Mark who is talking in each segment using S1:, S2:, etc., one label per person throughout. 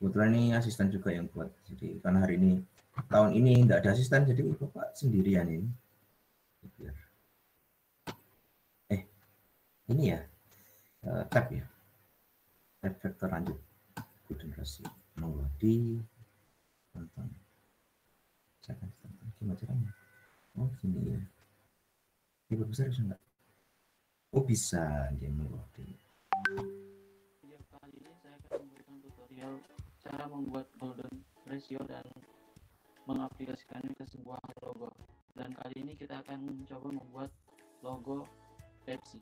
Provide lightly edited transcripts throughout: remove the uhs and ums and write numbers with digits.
S1: Kebetulan ini asisten juga yang buat. Jadi karena hari ini tahun ini tidak ada asisten, jadi Bapak sendirian ini. Biar. Ini ya, tab ya, tab vektor lanjut, golden ratio, monggo di tonton. Saya akan tonton gimana caranya. Oh gini ya, ini besar bisa nggak? Oh bisa, dia monggo.
S2: Video kali ini saya akan memberikan tutorial cara membuat golden ratio dan mengaplikasikannya ke sebuah logo. Dan kali ini kita akan mencoba membuat logo Pepsi.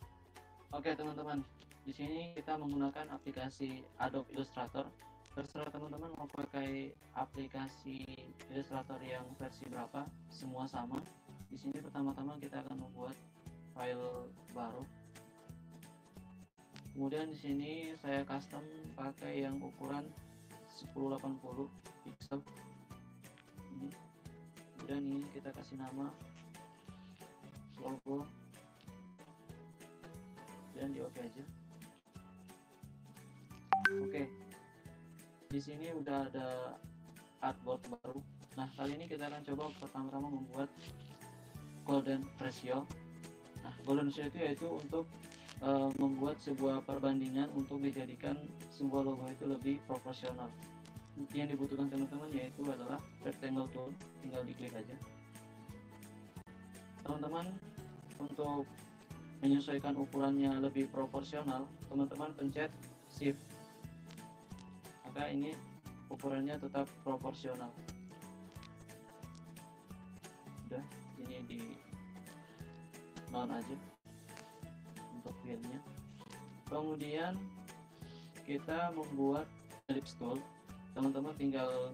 S2: Oke teman-teman, di sini kita menggunakan aplikasi Adobe Illustrator. Terserah teman-teman mau pakai aplikasi Illustrator yang versi berapa, semua sama. Di sini pertama-tama kita akan membuat file baru. Kemudian di sini saya custom pakai yang ukuran 1080 pixel. Ini. Kemudian ini kita kasih nama logo dan di oke aja. Oke. Di sini udah ada artboard baru. Nah, kali ini kita akan coba pertama-tama membuat golden ratio. Nah, golden ratio itu yaitu untuk membuat sebuah perbandingan untuk dijadikan sebuah logo itu lebih proporsional. Yang dibutuhkan teman-teman yaitu adalah rectangle tool, tinggal diklik aja. Teman-teman, untuk menyesuaikan ukurannya lebih proporsional, teman-teman pencet shift, maka ini ukurannya tetap proporsional. Udah, ini di non aja untuk filenya. Kemudian kita membuat ellipse tool. Teman-teman tinggal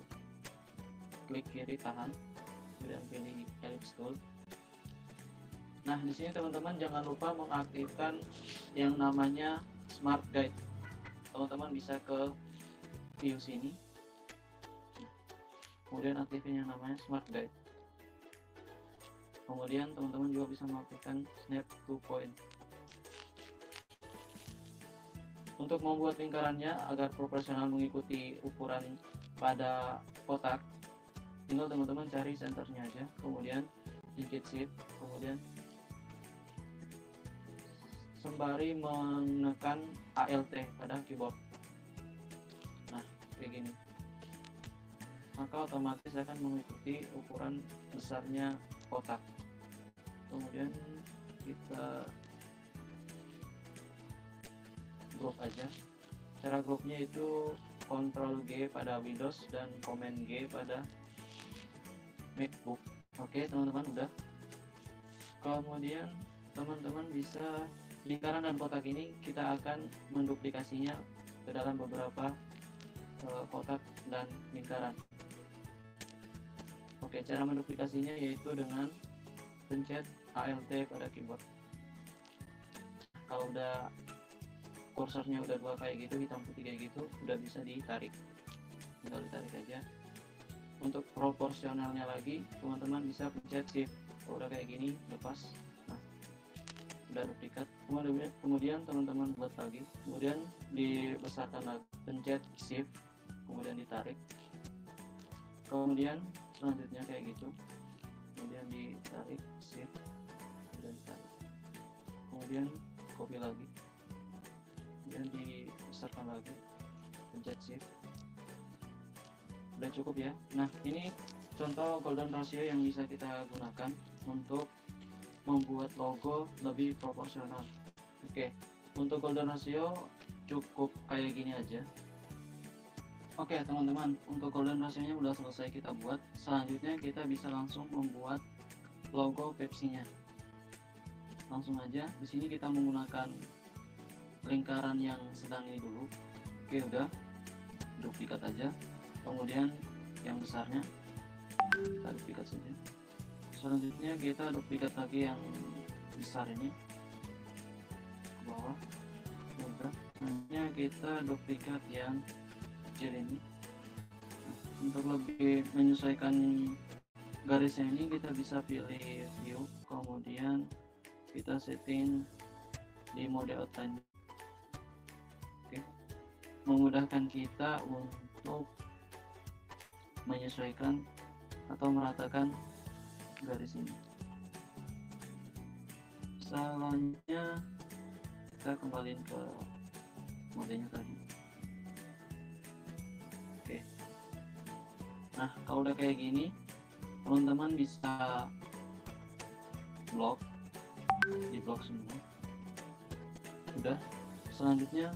S2: klik kiri tahan, kemudian pilih ellipse tool. Nah, di sini teman-teman jangan lupa mengaktifkan yang namanya Smart Guide. Teman-teman bisa ke view sini, kemudian aktifin yang namanya Smart Guide. Kemudian teman-teman juga bisa mengaktifkan Snap to Point. Untuk membuat lingkarannya agar proporsional mengikuti ukuran pada kotak, tinggal teman-teman cari senternya aja, kemudian pencet shift, kemudian sembari menekan Alt pada keyboard. Nah, kayak gini. Maka otomatis akan mengikuti ukuran besarnya kotak. Kemudian kita group aja. Cara groupnya itu Ctrl G pada Windows dan Command G pada MacBook. Oke teman-teman, udah. Kemudian teman-teman bisa lingkaran dan kotak ini kita akan menduplikasinya ke dalam beberapa kotak dan lingkaran. Oke, cara menduplikasinya yaitu dengan pencet Alt pada keyboard. Kalau udah kursornya udah dua kayak gitu, hitam putih kayak gitu, udah bisa ditarik, tinggal ditarik aja. Untuk proporsionalnya lagi, teman-teman bisa pencet shift. Kalau udah kayak gini, lepas. Nah, udah duplikat. Kemudian teman-teman buat lagi, kemudian dibesarkan lagi, pencet shift, kemudian ditarik. Kemudian selanjutnya kayak gitu, kemudian ditarik shift, kemudian ditarik. Kemudian copy lagi, kemudian dibesarkan lagi, pencet shift. Udah cukup ya. Nah, ini contoh golden ratio yang bisa kita gunakan untuk membuat logo lebih proporsional. Oke, untuk golden ratio cukup kayak gini aja. Oke teman-teman, untuk golden ratio-nya udah selesai kita buat. Selanjutnya kita bisa langsung membuat logo Pepsi-nya. Langsung aja, di sini kita menggunakan lingkaran yang sedang ini dulu. Oke, udah. Duplikat aja. Kemudian yang besarnya kita duplikat saja. Selanjutnya kita duplikat lagi yang besar ini ke bawah. Udah. Selanjutnya kita duplikat yang kecil ini. Untuk lebih menyesuaikan garisnya ini kita bisa pilih view, kemudian kita setting di mode outline. Oke. memudahkan kita untuk menyesuaikan atau meratakan garis ini. Selanjutnya kita kembali ke modenya tadi. Oke. Nah, kalau udah kayak gini, teman-teman bisa blok, di blok semua. Udah. Selanjutnya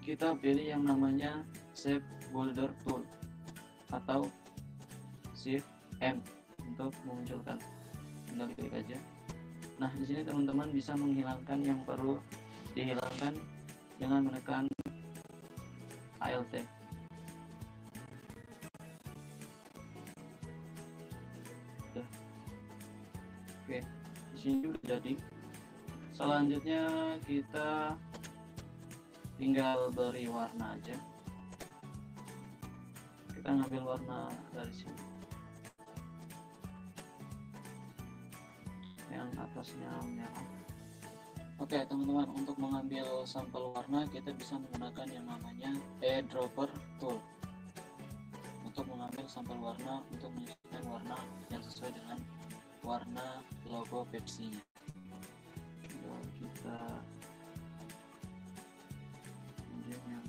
S2: kita pilih yang namanya Shape Boulder Tool atau Shift M untuk memunculkan. Tinggal klik aja. Nah, di sini teman-teman bisa menghilangkan yang perlu dihilangkan dengan menekan Alt. Udah. Oke, di sini udah jadi. Selanjutnya kita tinggal beri warna aja. Kita ngambil warna dari sini. Yang atasnya merah. Oke teman-teman, untuk mengambil sampel warna kita bisa menggunakan yang namanya eyedropper tool untuk mengambil sampel warna untuk menyesuaikan warna yang sesuai dengan warna logo Pepsi-nya. Kita ambil yang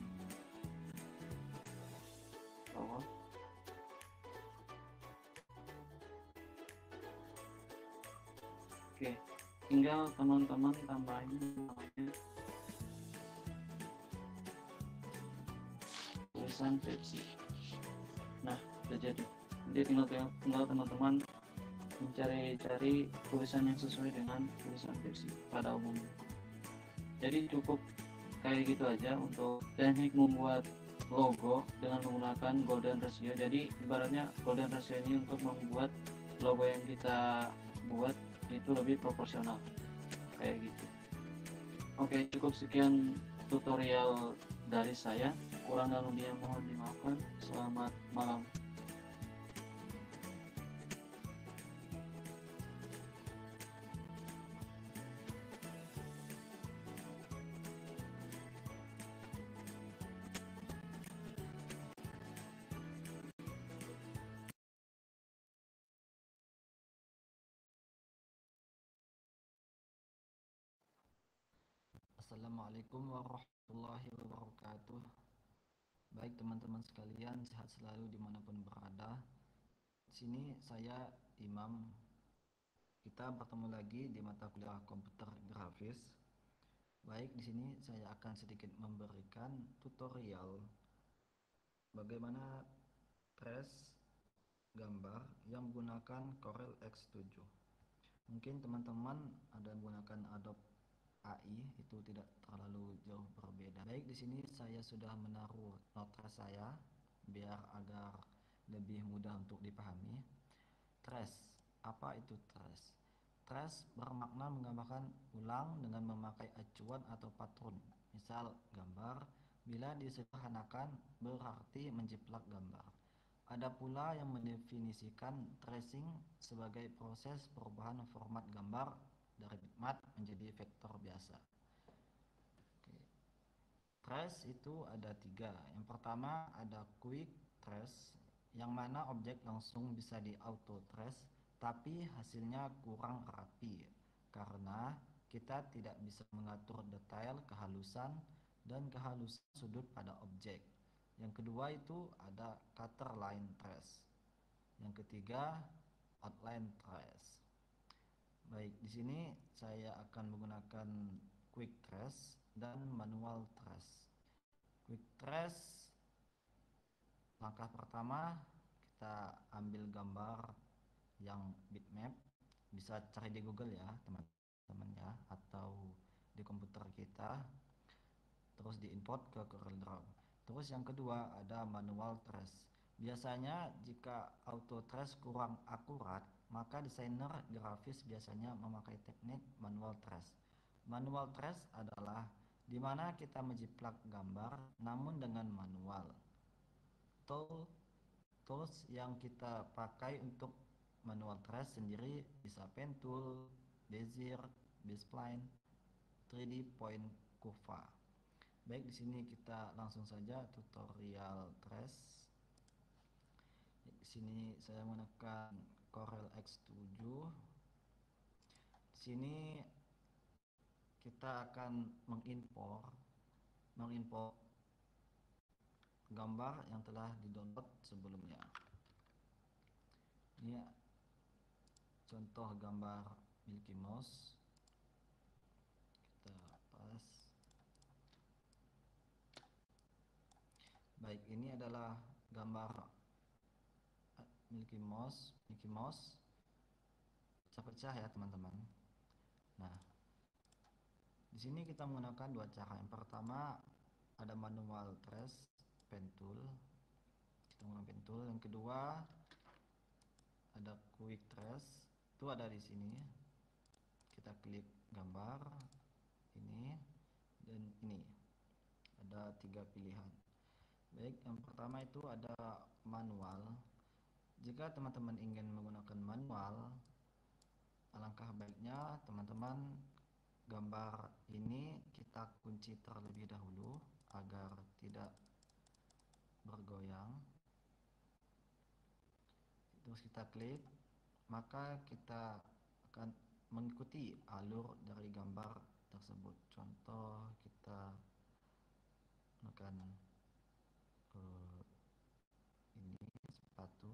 S2: bawah. Oke, tinggal teman-teman tambahin namanya tulisan Pepsi. Nah, udah jadi. Jadi tinggal teman-teman mencari-cari tulisan yang sesuai dengan tulisan Pepsi pada umumnya. Jadi cukup kayak gitu aja untuk teknik membuat logo dengan menggunakan golden ratio. Jadi ibaratnya golden ratio ini untuk membuat logo yang kita buat itu lebih proporsional kayak gitu. Oke, cukup sekian tutorial dari saya. Kurang dan lebihnya mohon dimaafkan. Selamat malam.
S3: Assalamualaikum warahmatullahi wabarakatuh. Baik teman-teman sekalian, sehat selalu dimanapun berada. Di sini saya Imam. Kita bertemu lagi di mata kuliah komputer grafis. Baik, di sini saya akan sedikit memberikan tutorial bagaimana trace gambar yang menggunakan Corel X7. Mungkin teman-teman ada menggunakan Adobe AI, itu tidak terlalu jauh berbeda. Baik, di sini saya sudah menaruh notes saya biar agar lebih mudah untuk dipahami. Trace, apa itu trace? Trace bermakna menggambarkan ulang dengan memakai acuan atau patron. Misal gambar, bila disederhanakan berarti menjiplak gambar. Ada pula yang mendefinisikan tracing sebagai proses perubahan format gambar dari bitmap menjadi vektor biasa. Oke. Trace itu ada 3. Yang pertama ada quick trace, yang mana objek langsung bisa di auto trace, tapi hasilnya kurang rapi karena kita tidak bisa mengatur detail, kehalusan, dan kehalusan sudut pada objek. Yang kedua itu ada cutter line trace. Yang ketiga outline trace. Baik, di sini saya akan menggunakan quick trace dan manual trace. Quick trace, langkah pertama kita ambil gambar yang bitmap, bisa cari di Google ya teman-teman ya, atau di komputer kita, terus diimport ke CorelDRAW. Terus yang kedua ada manual trace. Biasanya jika auto trace kurang akurat, maka desainer grafis biasanya memakai teknik manual trace. Manual trace adalah di mana kita menjiplak gambar namun dengan manual. Tools yang kita pakai untuk manual trace sendiri bisa pen tool, bezier, B-spline, 3D point curva. Baik, di sini kita langsung saja tutorial trace. Di sini saya menggunakan Corel X7. Di sini kita akan mengimpor gambar yang telah di-download sebelumnya. Ini contoh gambar Milky Mouse. Kita pas. Baik, ini adalah gambar Milky Mouse pecah-pecah ya teman-teman. Nah, di sini kita menggunakan dua cara. Yang pertama ada manual trace pen tool. Kita menggunakan pen tool. Yang kedua ada quick trace. Itu ada di sini. Kita klik gambar ini dan ini. Ada 3 pilihan. Baik, yang pertama itu ada manual. Jika teman-teman ingin menggunakan manual, alangkah baiknya teman-teman gambar ini kita kunci terlebih dahulu agar tidak bergoyang. Terus kita klik, maka kita akan mengikuti alur dari gambar tersebut. Contoh kita akan ini sepatu.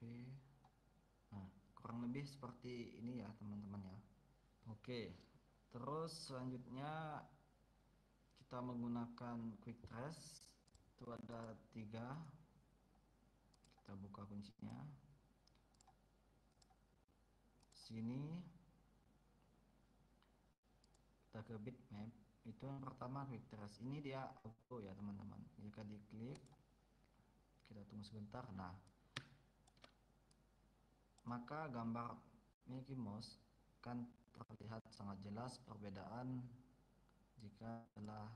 S3: Oke. Nah, kurang lebih seperti ini ya teman-teman ya. Oke. Terus selanjutnya kita menggunakan quick trace. Itu ada 3. Kita buka kuncinya. Sini kita ke bitmap. Itu yang pertama quick trace. Ini dia auto ya teman-teman. Jika diklik, kita tunggu sebentar. Nah, maka gambar Mickey Mouse kan terlihat sangat jelas perbedaan jika telah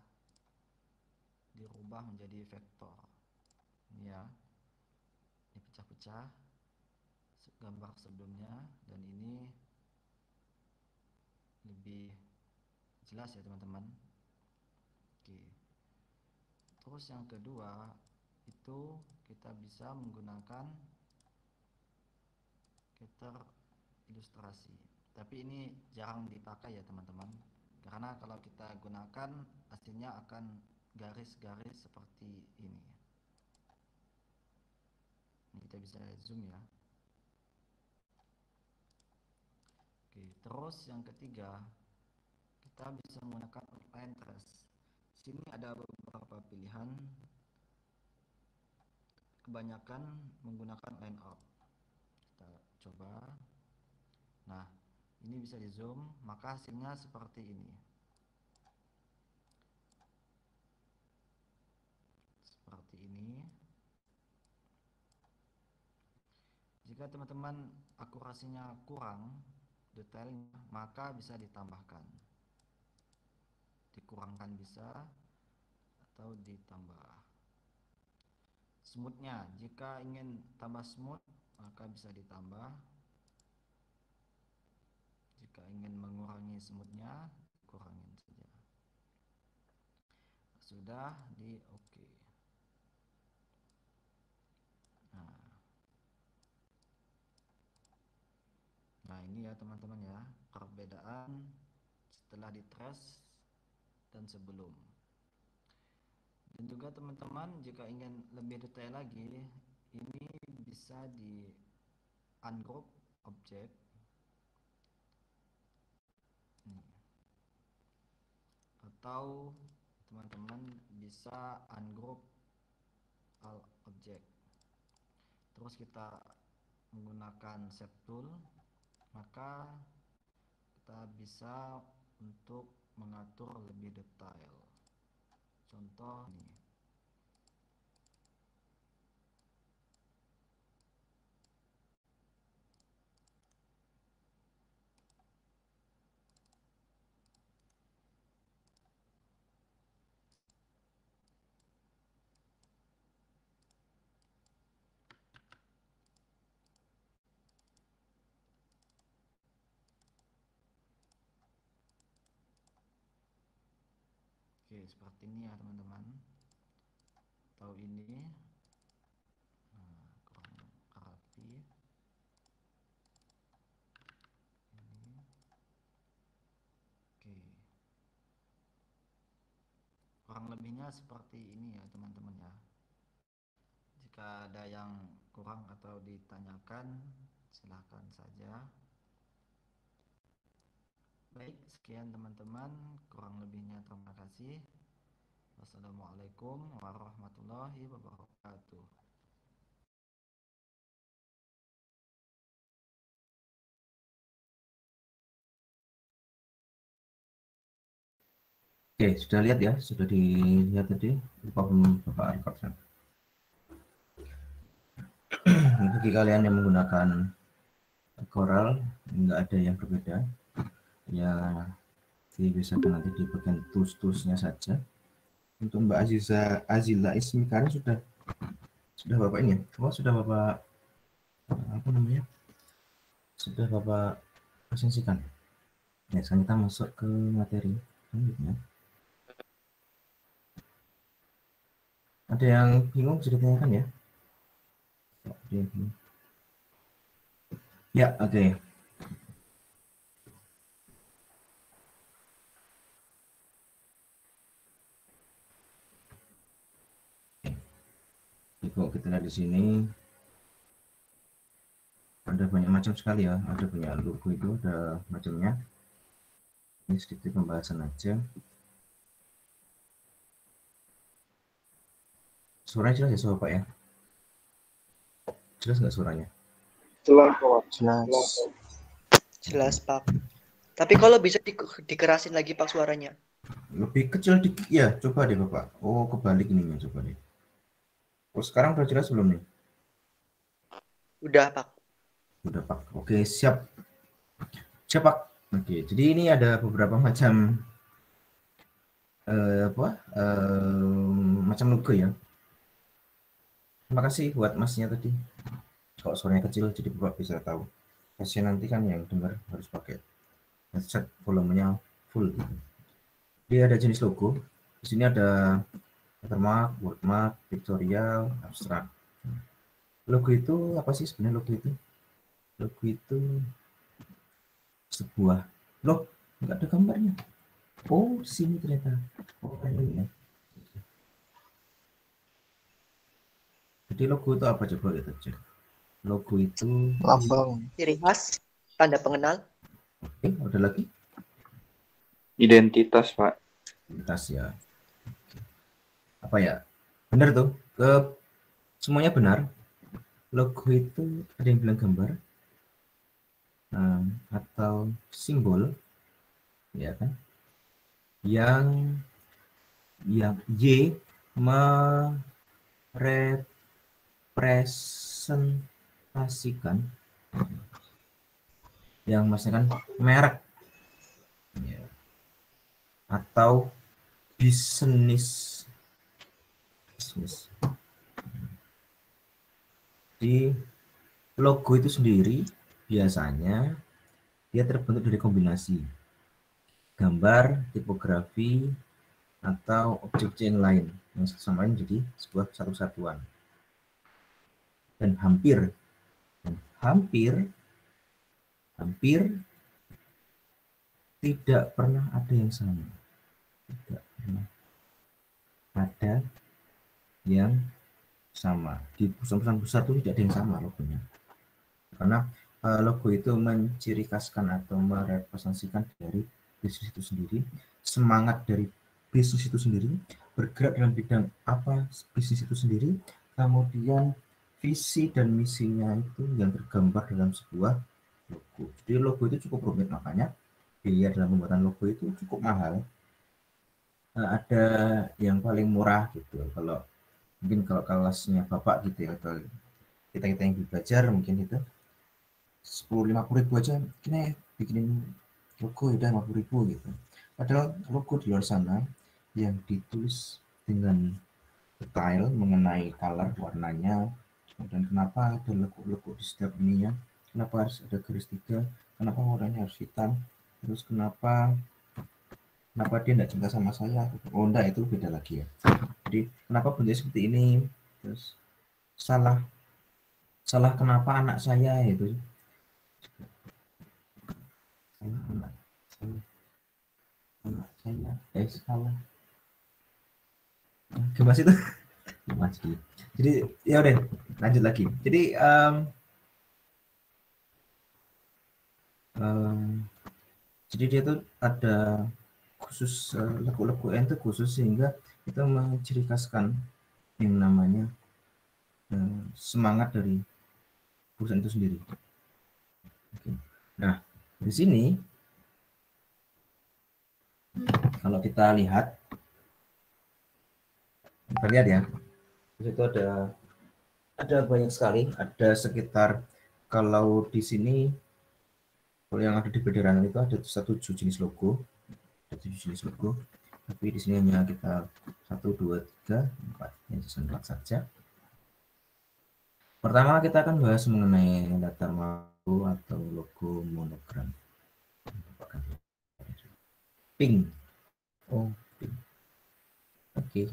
S3: dirubah menjadi vektor. Ini ya, ini pecah-pecah gambar sebelumnya dan ini lebih jelas ya teman-teman. Oke. Terus yang kedua itu kita bisa menggunakan getter ilustrasi. Tapi ini jarang dipakai ya teman-teman. Karena kalau kita gunakan hasilnya akan garis-garis seperti ini. Ini kita bisa zoom ya. Oke, terus yang ketiga kita bisa menggunakan outline trace. Sini ada beberapa pilihan. Kebanyakan menggunakan line out. Kita coba. Nah, ini bisa di zoom, maka hasilnya seperti ini. Seperti ini. Jika teman-teman akurasinya kurang detailnya, maka bisa ditambahkan. Dikurangkan bisa atau ditambah. Smoothnya, jika ingin tambah smooth, maka bisa ditambah. Jika ingin mengurangi smoothnya, kurangin saja. Sudah di oke. Nah ini ya teman-teman ya, perbedaan setelah di trace dan sebelum. Dan juga teman-teman jika ingin lebih detail lagi, ini bisa di ungroup objek. Atau teman-teman bisa ungroup all object. Terus kita menggunakan shape tool, maka kita bisa untuk mengatur lebih detail. Contoh ini. Oke, seperti ini ya teman-teman. Atau ini kurang rapi. Ini. Oke. Kurang lebihnya seperti ini ya teman-teman ya. Jika ada yang kurang atau ditanyakan, silahkan saja. Baik, sekian teman-teman, kurang lebihnya terima kasih. Wassalamualaikum warahmatullahi wabarakatuh.
S1: Oke, sudah lihat ya, sudah dilihat tadi Bapak record. Bagi kalian yang menggunakan Corel, nggak ada yang berbeda. Ya, dibiasakan nanti di bagian tools-toolsnya saja. Untuk Mbak Azila Ismikarin sudah Bapak ini ya? Oh, sudah Bapak apa namanya? Sudah Bapak presentasikan. Ya, sekarang kita masuk ke materi selanjutnya. Ada yang bingung bisa ditanyakan ya? Ya, oke. Kalau kita lihat di sini ada banyak macam sekali ya, ada banyak logo itu, ada macamnya. Ini sedikit pembahasan aja. Suaranya jelas ya soal Pak ya? Jelas nggak suaranya?
S4: Jelas Pak. Tapi kalau bisa dikerasin lagi Pak suaranya.
S1: Lebih kecil dikit ya, coba deh Bapak. Oh, kebalik ininya, coba deh. Oh, sekarang udah jelas belum nih?
S4: Udah Pak.
S1: Udah Pak. Oke, siap. Siap Pak. Oke, jadi ini ada beberapa macam macam logo ya. Terima kasih buat masnya tadi. Kalau suaranya kecil, jadi Bapak bisa tahu. Pasien nanti kan yang dengar harus pakai headset volumenya full. Jadi ada jenis logo. Di sini ada watermark, wordmark, pictorial, abstrak. Logo itu apa sih sebenarnya logo itu? Logo itu sebuah loh, nggak ada gambarnya. Oh, sini ternyata. Oh, ini ya. Jadi logo itu apa coba kita cek. Logo itu
S5: lambang,
S4: Ciri khas, tanda pengenal.
S1: Oke, ada lagi?
S5: identitas, Pak.
S1: Identitas ya. Apa ya? Benar tuh. Semuanya benar. Logo itu ada yang bilang gambar atau simbol, ya kan? Yang Y merepresentasikan, yang maksudnya kan merek, ya. Atau bisnis. Di logo itu sendiri biasanya dia terbentuk dari kombinasi gambar, tipografi, atau objek-objek yang lain yang sama lain jadi sebuah satu satuan. Dan hampir tidak pernah ada yang sama. Tidak pernah ada yang sama. Di perusahaan-perusahaan besar itu tidak ada yang sama logonya. Karena logo itu menciri khaskan atau merepresentasikan dari bisnis itu sendiri, semangat dari bisnis itu sendiri, bergerak dalam bidang apa bisnis itu sendiri, kemudian visi dan misinya itu yang tergambar dalam sebuah logo. Jadi logo itu cukup rumit, makanya biaya dalam pembuatan logo itu cukup mahal. Ada yang paling murah gitu. Kalau mungkin kalau kelasnya Bapak gitu ya, atau kita yang belajar mungkin itu 50.000 aja ini bikinin logo udah 50.000 gitu. Padahal logo di luar sana yang ditulis dengan detail mengenai color warnanya, dan kenapa ada logo di setiap ininya, kenapa harus ada garis 3, kenapa warnanya harus hitam, terus kenapa dia tidak cinta sama saya. Oh enggak, itu beda lagi ya. Jadi kenapa bentuknya seperti ini, terus salah kenapa anak saya itu anak saya salah gimana sih itu masih. Jadi ya udah lanjut lagi. Jadi jadi dia tuh ada khusus logo N itu khusus sehingga kita menciri khaskan yang namanya semangat dari perusahaan itu sendiri. Oke. Nah di sini kalau kita lihat ya, di situ ada banyak sekali, ada sekitar, kalau di sini kalau yang ada di bendera itu ada 7 jenis logo, tapi di sini hanya kita 1, 2, 3, 4, yang 4 saja. Pertama kita akan bahas mengenai latar logo atau logo monogram. Pink. Oh, pink. Oke.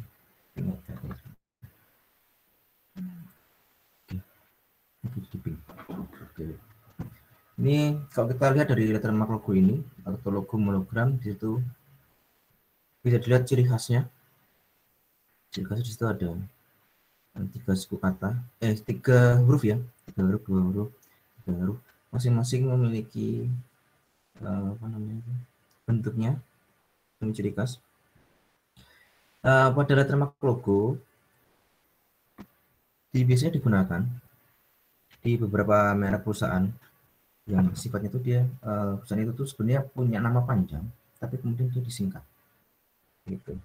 S1: Oke. Ini kalau kita lihat dari lettermark logo ini atau logo monogram, di situ bisa dilihat ciri khasnya. Ciri khasnya di situ ada 3 suku kata, 3 huruf ya, 3 huruf, 3 huruf, masing-masing memiliki apa namanya bentuknya, ciri khas. Pada lettermark logo biasanya digunakan di beberapa merek perusahaan yang sifatnya itu dia perusahaan itu tuh sebenarnya punya nama panjang, tapi kemudian dia disingkat gitu.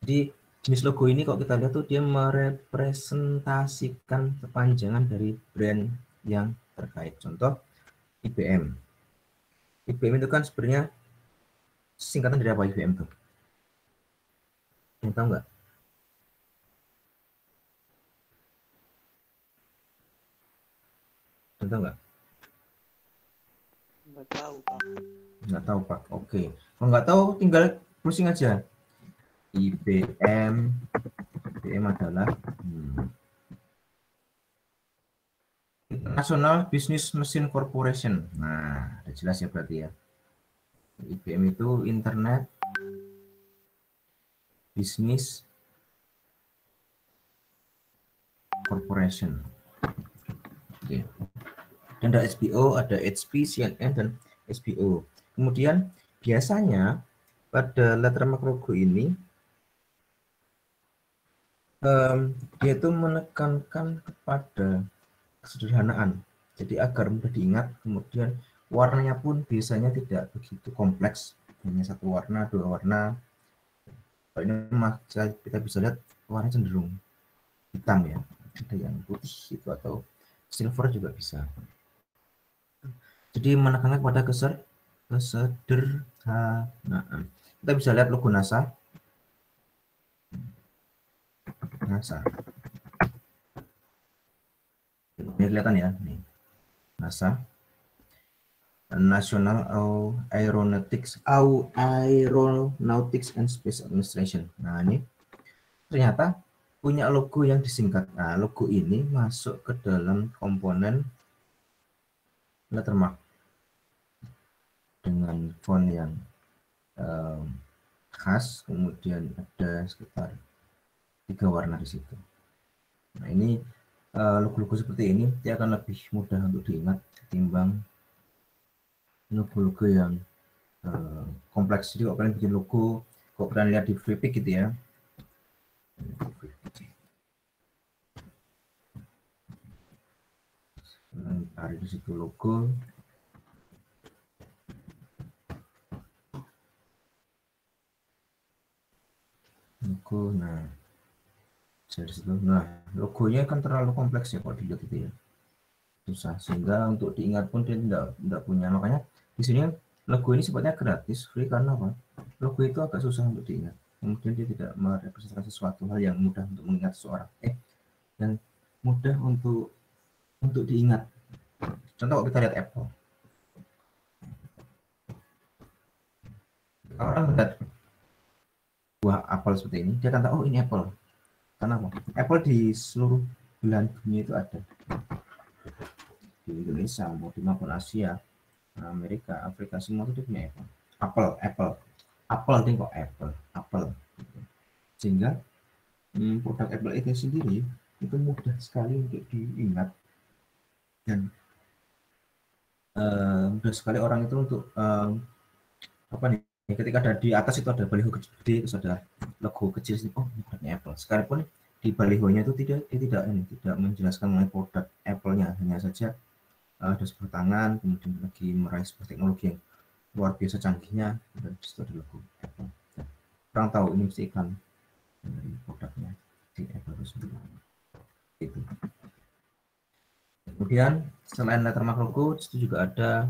S1: Jadi jenis logo ini kalau kita lihat tuh dia merepresentasikan kepanjangan dari brand yang terkait. Contoh IBM. IBM itu kan sebenarnya singkatan dari apa IBM tuh? Yang tahu nggak? Tahu nggak?
S4: Nggak tahu, Pak.
S1: Nggak tahu, Pak. Oke. Kalau nggak tahu tinggal pusing aja. IBM adalah International Business Machine Corporation. Nah, udah jelas ya berarti ya. IBM itu Internet Business Corporation. Oke. Dan ada SBO, ada HP, CNN, dan SBO. Kemudian biasanya pada lettermark logo ini dia itu menekankan kepada kesederhanaan, jadi agar mudah diingat. Kemudian warnanya pun biasanya tidak begitu kompleks, hanya 1 warna, 2 warna. Kalau ini kita bisa lihat warnanya cenderung hitam ya, ada yang putih itu atau silver juga bisa. Jadi menekankan pada kesederhanaan. Kita bisa lihat logo NASA. Ini kelihatan ya, nih NASA. National Aeronautics and Space Administration. Nah, ini ternyata punya logo yang disingkat. Nah, logo ini masuk ke dalam komponen lettermark dengan font yang khas, kemudian ada sekitar 3 warna di situ. Nah, ini logo-logo seperti ini dia akan lebih mudah untuk diingat ketimbang logo-logo yang kompleks. Jadi kalau kalian bikin logo, kalau kalian lihat di Freepik gitu ya, cari di situ logo, nah dari situ, nah logonya kan terlalu kompleks ya kalau dilihat itu ya, susah, sehingga untuk diingat pun dia tidak punya. Makanya di sini logo ini sifatnya gratis, free, karena apa? Logo itu agak susah untuk diingat, kemudian dia tidak merepresentasi sesuatu hal yang mudah untuk mengingat seseorang, dan mudah untuk diingat. Contoh kalau kita lihat Apple, kalau orang lihat buah apel seperti ini, dia akan tahu, oh ini Apple. Karena apa? Apple di seluruh belahan dunia itu ada. Di Indonesia maupun Asia, Amerika, Afrika, semua itu punya Apple. Apple kok Apple. Sehingga produk Apple itu sendiri itu mudah sekali untuk diingat, dan mudah sekali orang itu untuk apa nih, ketika ada di atas itu ada baliho gede, terus ada logo kecil, oh ini produknya Apple. Sekalipun di balihonya itu tidak menjelaskan mengenai produk Apple-nya, hanya saja ada sebuah tangan kemudian lagi meraih sebuah teknologi yang luar biasa canggihnya, dan di situ ada logo Apple. Orang tahu ini mesti iklan dari produknya di Apple itu. Kemudian selain lettermark logo, itu juga ada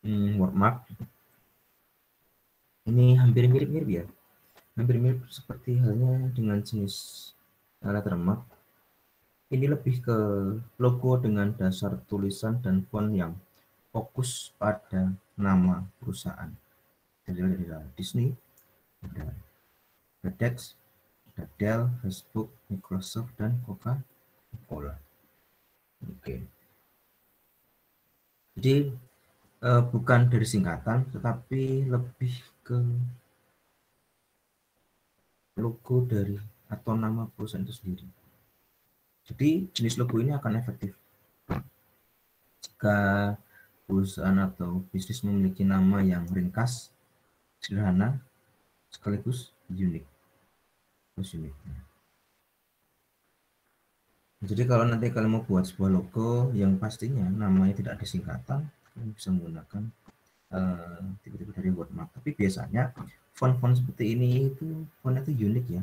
S1: wordmark. Ini hampir mirip-mirip ya, hampir mirip seperti halnya dengan jenis lettermark. Ini lebih ke logo dengan dasar tulisan dan font yang fokus pada nama perusahaan. Jadi ada Disney, ada FedEx, ada Dell, Facebook, Microsoft, dan Coca-Cola. Oke. Jadi bukan dari singkatan, tetapi lebih ke logo dari atau nama perusahaan itu sendiri. Jadi jenis logo ini akan efektif jika perusahaan atau bisnis memiliki nama yang ringkas, sederhana, sekaligus unik. Jadi kalau nanti kalian mau buat sebuah logo yang pastinya namanya tidak ada singkatan, kalian bisa menggunakan tipe-tipe dari wordmark. Tapi biasanya font-font seperti ini itu fontnya itu unik ya.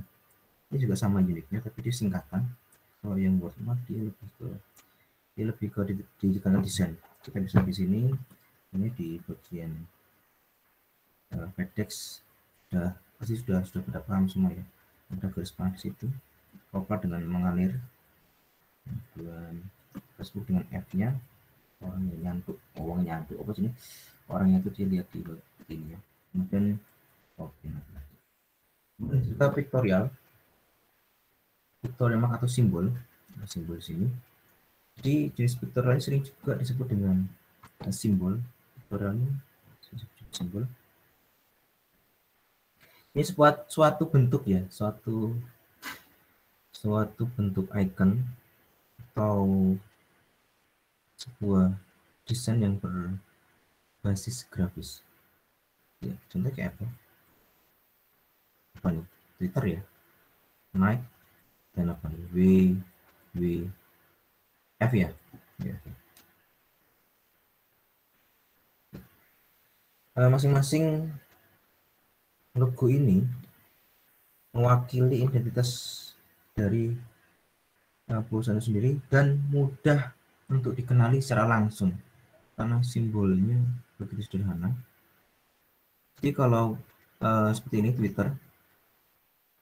S1: Ini juga sama uniknya, tapi dia singkatan. Kalau yang wordmark dia lebih ke digital design. Kita bisa di sini, ini di bagian FedEx pasti sudah pada paham semua ya. Ada garis panah di situ, Coca dengan mengalir, dan Facebook dengan F-nya, orangnya nyantuk apa sini? Orangnya itu dilihat di ini ya. Kemudian juga pictorial mark atau simbol di sini. Jadi jenis pictorial sering juga disebut dengan simbol. Pictorial ini simbol. Ini suatu bentuk ya, suatu bentuk icon atau sebuah desain yang berbasis grafis. Ya, contohnya kayak apa nih? Twitter ya, Nike, dan apa nih? WWF ya. Masing-masing logo ini mewakili identitas dari perusahaan sendiri dan mudah untuk dikenali secara langsung karena simbolnya begitu sederhana. Jadi kalau seperti ini Twitter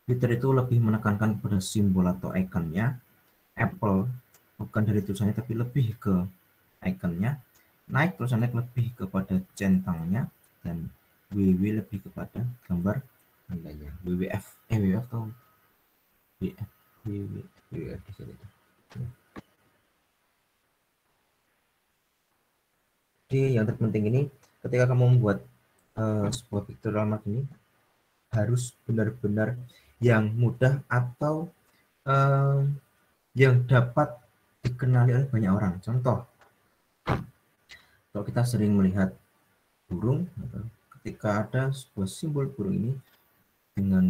S1: itu lebih menekankan kepada simbol atau ikonnya. Apple bukan dari tulisannya tapi lebih ke ikonnya. naik lebih kepada centangnya, dan WW lebih kepada gambar tandanya. WWF atau WF di sini. Jadi yang terpenting ini ketika kamu membuat sebuah pictorial mark ini harus benar-benar yang mudah atau yang dapat dikenali oleh banyak orang. Contoh, kalau kita sering melihat burung, ketika ada sebuah simbol burung ini dengan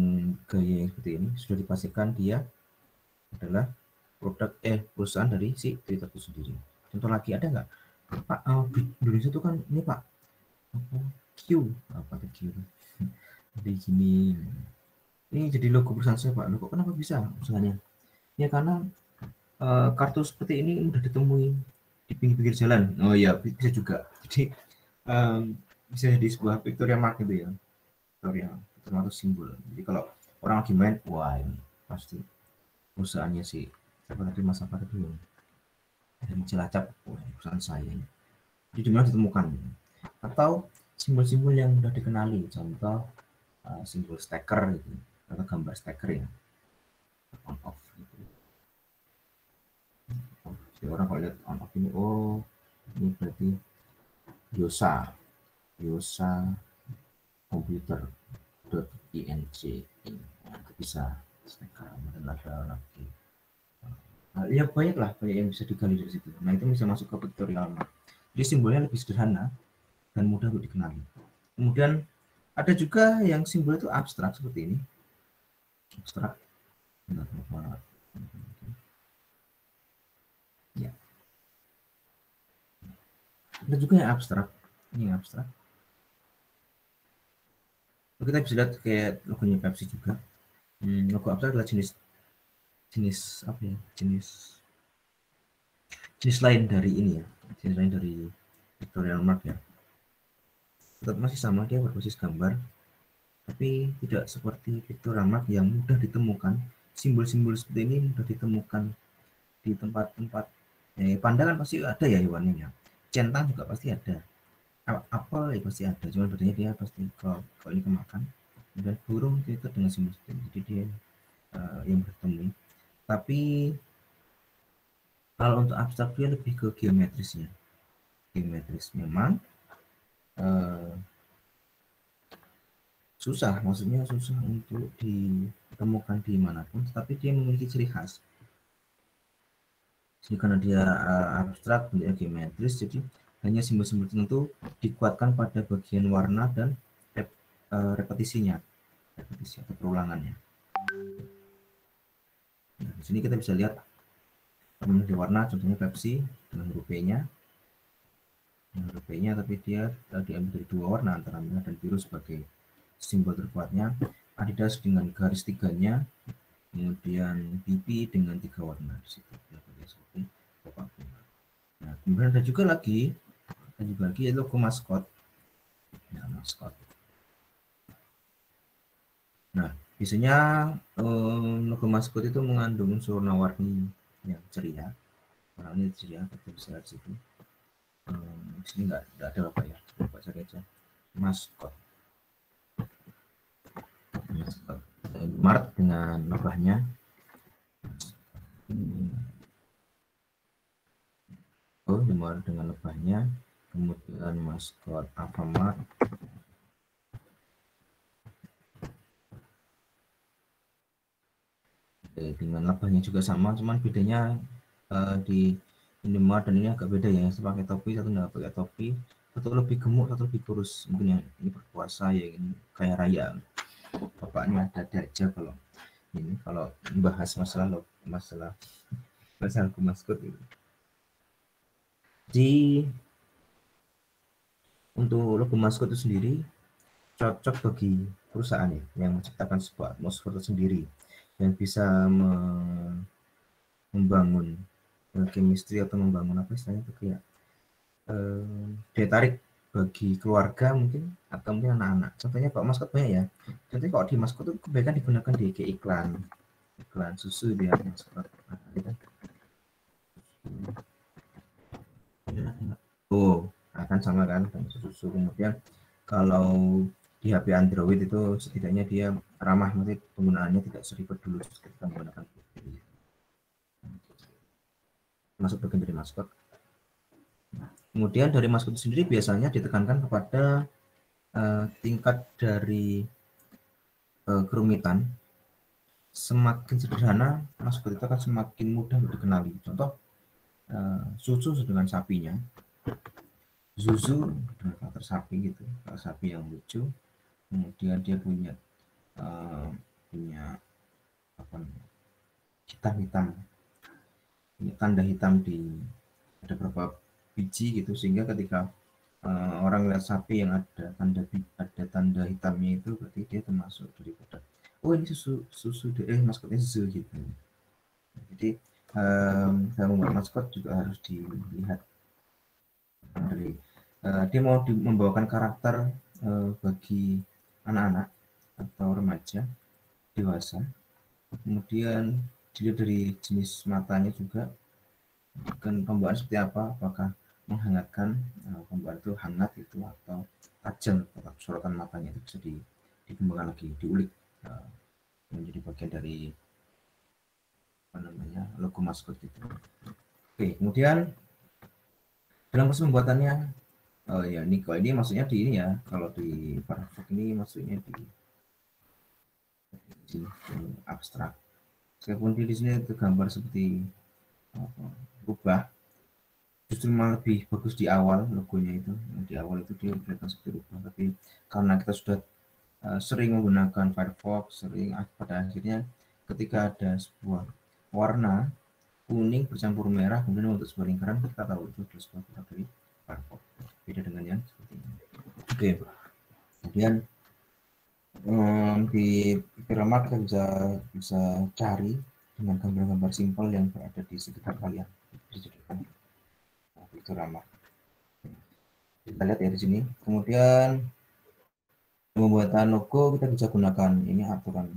S1: gaya yang seperti ini, sudah dipastikan dia adalah perusahaan dari si Twitter itu sendiri. Contoh lagi ada nggak? Pak, Indonesia itu kan ini Pak, Q, apa Q? Jadi gini, ini jadi logo perusahaan saya Pak. Logo kenapa bisa usahanya? Ya karena kartu seperti ini mudah ditemui di pinggir-pinggir jalan. Oh ya, bisa juga. Jadi bisa jadi sebuah pictorial mark gitu ya, pictorial termasuk simbol. Jadi kalau orang lagi main, wah ini pasti perusahaannya sih siapa tadi, Mas apa tadi ya, dari Cilacap, wah perusahaan saya ini. Jadi dimana ditemukan, atau simbol-simbol yang mudah dikenali, contoh simbol steker gitu, atau gambar steker ya, on off gitu. Jadi orang kalau lihat on off ini, oh ini berarti Yosa computer.ing, nah, bisa steker, dan ada lagi. Nah, ya banyak yang bisa digali dari situ. Nah itu bisa masuk ke pictorial mark. Jadi simbolnya lebih sederhana dan mudah untuk dikenali. Kemudian ada juga yang simbol itu abstrak seperti ini. Abstrak. Ya. Ada juga yang abstrak. Ini yang abstrak. Kita bisa lihat kayak logonya Pepsi juga. Logo abstrak adalah jenis apa ya? Jenis lain dari ini ya. Jenis lain dari pictorial mark ya. Tetap masih sama, dia berbasis gambar, tapi tidak seperti pictorial mark yang mudah ditemukan. Simbol-simbol seperti ini mudah ditemukan di tempat-tempat pandangan, pasti ada ya hewannya. Centang juga pasti ada, apel ya pasti ada, cuma bedanya dia pasti kalau ini kemakan. Dan burung itu dengan simbol seperti ini, jadi dia yang bertemu. Tapi kalau untuk abstrak dia lebih ke geometris memang susah, maksudnya susah untuk ditemukan dimanapun, tetapi dia memiliki ciri khas. Jadi karena dia abstrak, bentuknya geometris, jadi hanya simbol-simbol tertentu dikuatkan pada bagian warna dan repetisi atau perulangannya. Nah, di sini kita bisa lihat di warna, contohnya Pepsi dengan huruf P-nya, tapi dia diambil dari dua warna antara merah dan biru sebagai simbol terkuatnya. Adidas dengan garis tiganya, kemudian pipi dengan 3 warna di situ. Nah, kemudian ada juga lagi logo maskot. Nah, maskot. Nah, biasanya logo maskot itu mengandung unsur warna-warni yang ceria. Warnanya ceria, kita bisa lihat di situ. Di sini nggak ada apa ya, baca aja. Maskot. Mart dengan lebahnya. Mart dengan lebahnya. Kemudian maskot Alfamart. Dengan lebahnya juga sama, cuman bedanya di Indomaret dan ini agak beda ya. Satu pakai topi, satu nggak pakai topi. Satu lebih gemuk, satu lebih kurus. Mungkin yang ini berkuasa, ya ini kaya raya. Bapaknya ada aja kalau ini, kalau membahas masalah maskot itu. Jadi untuk logo maskot itu sendiri cocok bagi perusahaan ya, yang menciptakan sebuah atmosfer tersendiri yang bisa membangun chemistry atau membangun apa istilahnya itu, kayak daya tarik bagi keluarga mungkin, atau mungkin anak-anak. Contohnya kalau maskot banyak ya. Contohnya kalau di maskot itu kebanyakan digunakan di iklan susu dia maskot. kan sama kan dengan susu. Kemudian kalau di HP Android itu setidaknya dia ramah, nanti penggunaannya tidak seribet dulu ketika menggunakan BlackBerry. Masuk bagian dari maskot. Kemudian dari maskot sendiri biasanya ditekankan kepada tingkat dari kerumitan. Semakin sederhana maskot itu akan semakin mudah dikenali. Contoh Susu dengan sapinya, Zuzu dengan karakter sapi gitu, karakter sapi yang lucu. Kemudian dia punya apa namanya, hitam-hitam, tanda hitam di ada beberapa biji gitu, sehingga ketika orang lihat sapi yang ada tanda hitamnya itu berarti dia termasuk daripada oh ini susu maskotnya Zuzu gitu. Jadi dalam membuat maskot juga harus dilihat dari dia mau membawakan karakter bagi anak-anak atau remaja, dewasa. Kemudian dilihat dari jenis matanya juga, kan pembawaan seperti apa, apakah menghangatkan, pembawaan itu hangat itu atau tajam, atau sorotan matanya itu bisa dikembangkan lagi, diulik menjadi bagian dari apa namanya logo maskot itu. Oke, kemudian dalam proses pembuatannya, oh ya, ini maksudnya di ini ya, kalau di Firefox ini maksudnya di abstrak. Meskipun di sini tergambar seperti rubah, justru malah lebih bagus di awal logonya itu. Di awal itu dia kelihatan seperti rubah, tapi karena kita sudah sering menggunakan Firefox, pada akhirnya ketika ada sebuah warna kuning bercampur merah kemudian untuk sebuah lingkaran, kita tahu itu adalah sebuah produk dari Firefox. Beda dengan yang seperti ini. Oke. Kemudian di Firma kita bisa cari dengan gambar-gambar simpel yang berada di sekitar kalian. Itu ramah. Kita lihat ya di sini. Kemudian pembuatan logo kita bisa gunakan ini aturan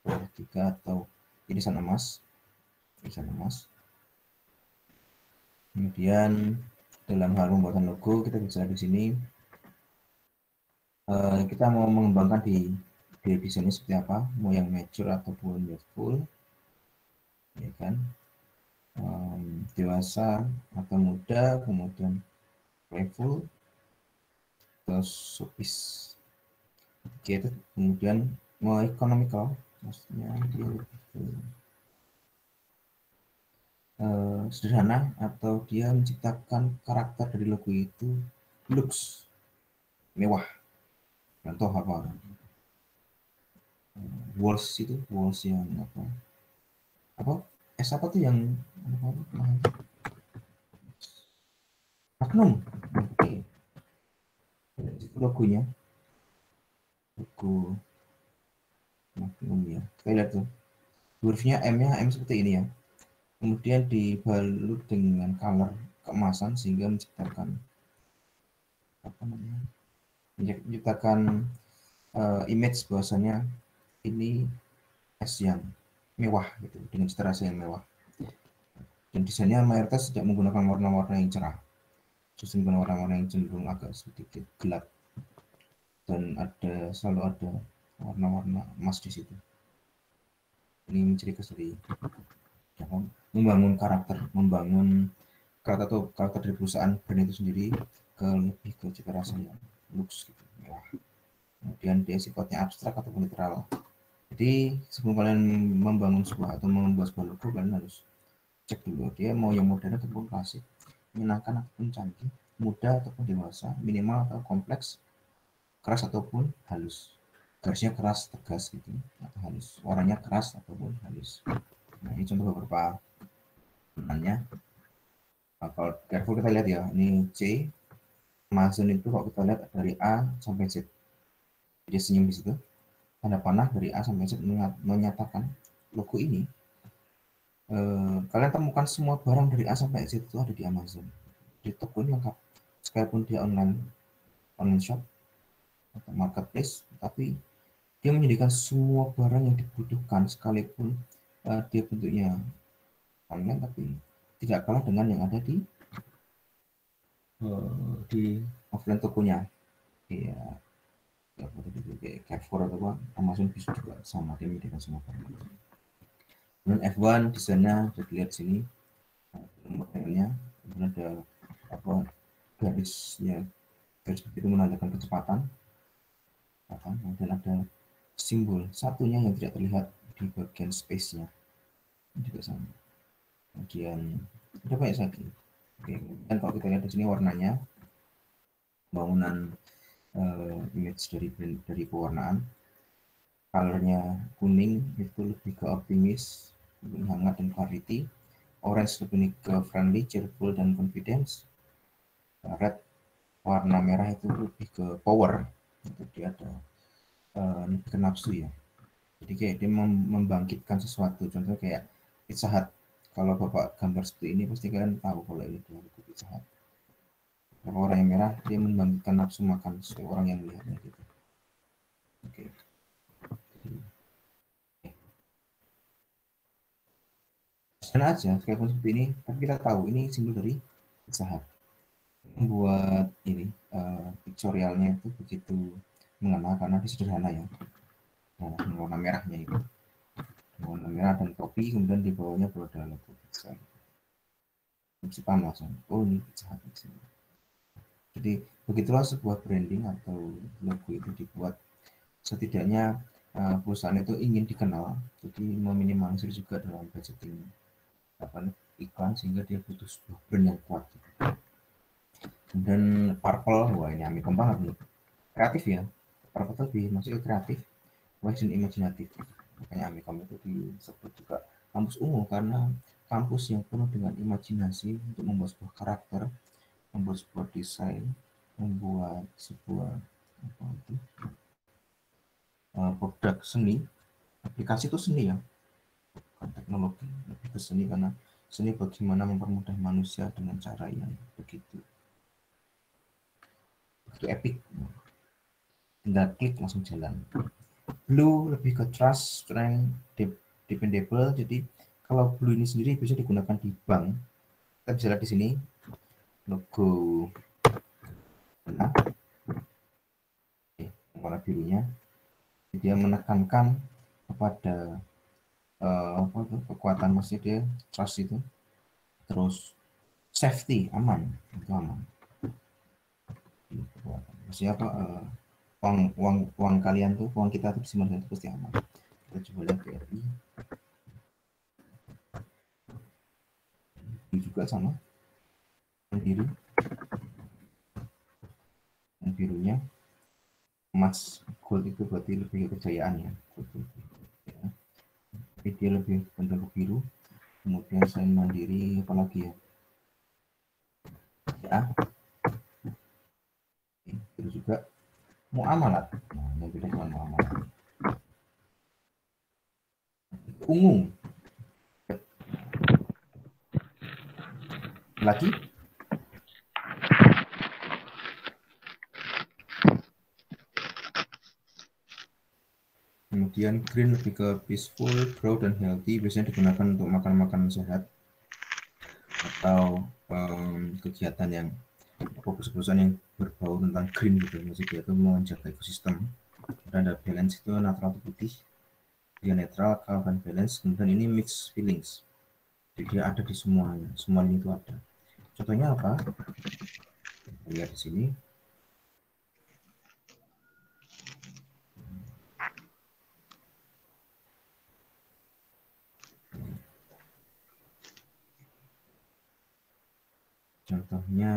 S1: 3 atau irisan emas. Kemudian dalam hal pembuatan logo kita bisa di sini kita mau mengembangkan di desainnya seperti apa, mau yang mature ataupun youthful, ya kan, dewasa atau muda, kemudian playful, terus showbiz, gitu. Kemudian mau economical, maksudnya dia sederhana, atau dia menciptakan karakter dari logo itu looks mewah. Contoh apa? Walls yang apa apa tuh yang Magnum. Oke. Logonya logo Magnum ya, kita lihat tuh hurufnya M seperti ini ya, kemudian dibalut dengan color keemasan sehingga menciptakan apa namanya, menciptakan image bahwasanya ini es yang mewah gitu, dengan cita rasa yang mewah. Dan desainnya mayoritas tidak menggunakan warna-warna yang cerah, justru menggunakan warna-warna yang cenderung agak sedikit gelap, dan selalu ada warna-warna emas di situ. Ini menciri khas dari membangun karakter atau karakter dari perusahaan brand itu sendiri lebih ke cita rasa yang looks gitu, mewah. Kemudian dia sifatnya abstrak atau literal. Jadi sebelum kalian membangun sebuah atau membuat sebuah logo, kalian harus cek dulu dia mau yang modern ataupun klasik, menyenangkan ataupun canggih, muda ataupun dewasa, minimal atau kompleks, keras ataupun halus. Garisnya keras tegas gitu atau halus, warnanya keras ataupun halus. Nah, ini contoh beberapa benangnya. Nah, kalau careful kita lihat ya, ini C Amazon itu kalau kita lihat dari A sampai Z, dia senyum di situ, tanda panah dari A sampai Z menyatakan logo ini kalian temukan semua barang dari A sampai Z itu ada di Amazon. Di toko ini lengkap, sekalipun dia online shop atau marketplace, tapi dia menyediakan semua barang yang dibutuhkan, sekalipun dia bentuknya online, tapi tidak kalah dengan yang ada di di offline tokonya, kayak apa tadi itu, kayak Carrefour atau apa, Amazon bisa juga sama, dia menyediakan semua barang. Kemudian F1 desainnya bisa dilihat sini, modelnya, kemudian ada apa garisnya, garis itu menandakan kecepatan, kemudian ada simbol satunya yang tidak terlihat di bagian space-nya juga sama. Kemudian ada banyak lagi. Oke, dan kalau kita lihat di sini warnanya, bangunan image dari pewarnaan, colornya kuning itu lebih ke optimis, lebih hangat dan clarity. Orange lebih ke friendly, cheerful dan confidence. Red warna merah itu lebih ke power, itu dia ada lebih ke nafsu ya. Jadi kayak dia membangkitkan sesuatu. Contoh kayak Pizza Hut. Kalau Bapak gambar seperti ini pasti kalian tahu kalau ini adalah Pizza Hut. Kalau orang yang merah dia membangkitkan nafsu makan seorang yang melihatnya gitu. Oke. Sana aja kayak seperti ini, tapi kita tahu ini simbol dari Pizza Hut. Membuat ini pictorialnya itu begitu mengena karena dia sederhana ya. Nah, warna merahnya itu. Warna merah dan topi, kemudian di bawahnya ada logo pizza. Bisa paham langsung. Oh ini Pizza Hut. Jadi begitulah sebuah branding atau logo itu dibuat, setidaknya perusahaan itu ingin dikenal, jadi meminimalisir juga dalam budgeting iklan, sehingga dia butuh sebuah brand yang kuat. Kemudian Purple, wah ini Amikom banget nih, kreatif ya. Purple itu lebih masuk kreatif, wise dan imajinatif. Makanya Amikom itu disebut juga kampus ungu karena kampus yang penuh dengan imajinasi untuk membuat sebuah karakter, membuat sebuah desain, membuat sebuah apa itu, produk seni. Aplikasi itu seni ya, bukan teknologi, lebih ke seni, karena seni bagaimana mempermudah manusia dengan cara yang begitu epic, tinggal klik langsung jalan. Blue lebih ke trust, strength, dependable. Jadi kalau blue ini sendiri bisa digunakan di bank. Kita bisa lihat di sini logo warna birunya, dia menekankan kepada kekuatan, masih dia trust itu, terus safety, aman, itu aman. Maksudnya apa, uang kalian tuh, uang kita tuh sebenarnya itu pasti aman. Kita coba lihat BRI ini juga sama, yang biru, yang birunya emas, gold itu berarti lebih kejayaan ya, tapi dia lebih cenderung biru. Kemudian selain mandiri apalagi ya, biru juga muamalat. Nah, yang beda dengan muamalat. Ungu lagi, kemudian green lebih ke peaceful, grow dan healthy, biasanya digunakan untuk makan-makan sehat atau kegiatan yang perusahaan yang berbau tentang green gitu, maksudnya dia itu menjaga ekosistem. Dan ada balance itu netral atau putih, dia netral, calm dan balance. Kemudian ini mix feelings, jadi dia ada di semuanya, semuanya itu ada. Contohnya apa? Lihat di sini. Contohnya